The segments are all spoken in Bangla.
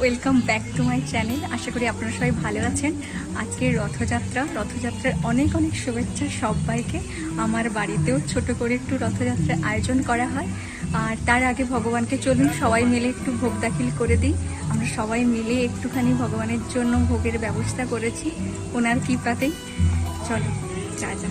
Welcome back to my channel. আশা করি আপনারা সবাই ভালো আছেন। আজকে রথযাত্রার অনেক অনেক শুভেচ্ছা সবাইকে। আমার বাড়িতেও ছোট করে একটু রথযাত্রার আয়োজন করা হয়, আর তার আগে ভগবানকে চলুন সবাই মিলে একটু ভোগ দাখিল করে দিই। আমরা সবাই মিলে একটুখানি ভগবানের জন্য ভোগের ব্যবস্থা করেছি ওনার কৃপাতেই। চলো যা যা।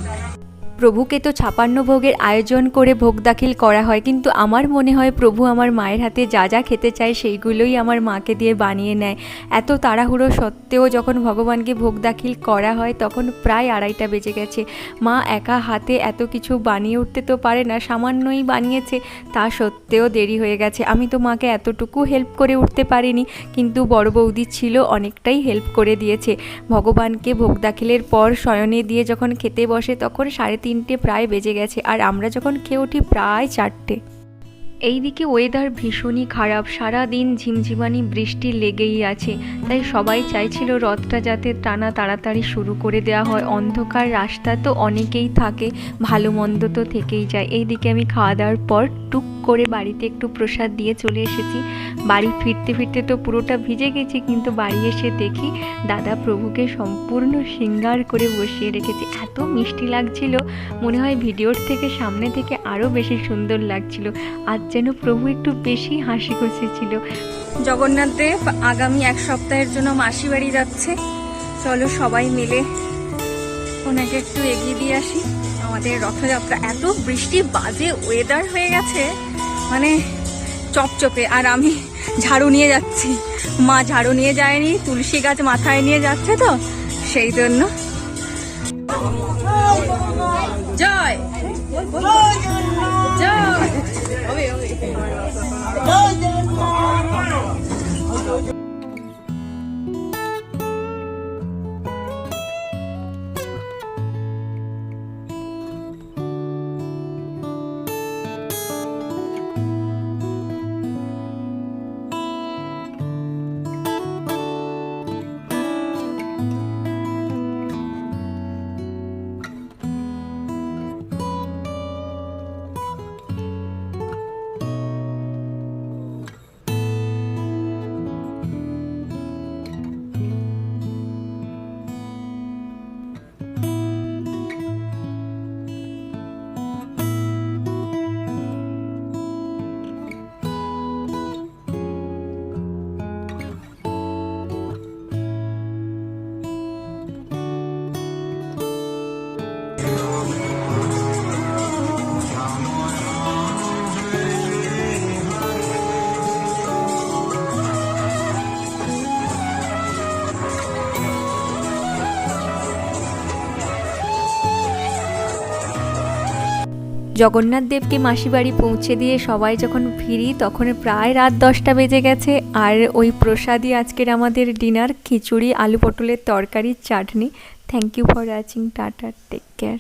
প্রভুকে তো ৫৬ ভোগের আয়োজন করে ভোগ দাখিল করা হয়, কিন্তু আমার মনে হয় প্রভু আমার মায়ের হাতে যা যা খেতে চায় সেইগুলোই আমার মাকে দিয়ে বানিয়ে নেয়। এত তাড়াহুড়ো সত্ত্বেও যখন ভগবানকে ভোগ দাখিল করা হয় তখন প্রায় ২:৩০ বেজে গেছে। মা একা হাতে এত কিছু বানিয়ে উঠতে তো পারে না, সামান্যই বানিয়েছে, তা সত্ত্বেও দেরি হয়ে গেছে। আমি তো মাকে এতটুকু হেল্প করে উঠতে পারিনি, কিন্তু বড় বৌদি ছিল, অনেকটাই হেল্প করে দিয়েছে। ভগবানকে ভোগ দাখিলের পর শয়নে দিয়ে যখন খেতে বসে তখন ৩:৩০ প্রায় বেজে গেছে, আর আমরা যখন খেয়ে উঠি প্রায় ৪টে। এইদিকে ওয়েদার ভীষণই খারাপ, সারা দিন ঝিমঝিমানি বৃষ্টি লেগেই আছে, তাই সবাই চাইছিল রথটা যাতে টানা তাড়াতাড়ি শুরু করে দেওয়া হয়। অন্ধকার রাস্তা তো অনেকেই থাকে, ভালো মন্দ তো থেকেই যায়। এইদিকে আমি খাওয়া দাওয়ার পর টুক করে বাড়িতে একটু প্রসাদ দিয়ে চলে এসেছি। বাড়ি ফিরতে ফিরতে তো পুরোটা ভিজে গেছি, কিন্তু বাড়ি এসে দেখি দাদা প্রভুকে সম্পূর্ণ শৃঙ্গার করে বসিয়ে রেখেছে। এত মিষ্টি লাগছিল, মনে হয় ভিডিওর থেকে সামনে থেকে আরও বেশি সুন্দর লাগছিল। আজ যেন প্রভু একটু বেশি হাসি খুশি ছিল। জগন্নাথ দেব আগামী ১ সপ্তাহের জন্য মাসি বাড়ি যাচ্ছে। চলো সবাই মিলে ওনাকে একটু এগিয়ে দিয়ে আসি। আমাদের রথযাত্রা, এত বৃষ্টি, বাজে ওয়েদার হয়ে গেছে, মানে চপচপে। আর আমি ঝাড়ু নিয়ে যাচ্ছি, মা ঝাড়ু নিয়ে যায়নি, তুলসী গাছ মাথায় নিয়ে যাচ্ছে, তো সেই জন্য জয় জয়। জগন্নাথ দেবকে মাসি বাড়ি পৌঁছে দিয়ে সবাই যখন ফিরি তখন প্রায় রাত ১০টা বেজে গেছে। আর ওই প্রসাদই আজকের আমাদের ডিনার, খিচুড়ি, আলু পটলের তরকারি, chutney. Thank you for watching. Tata, take care.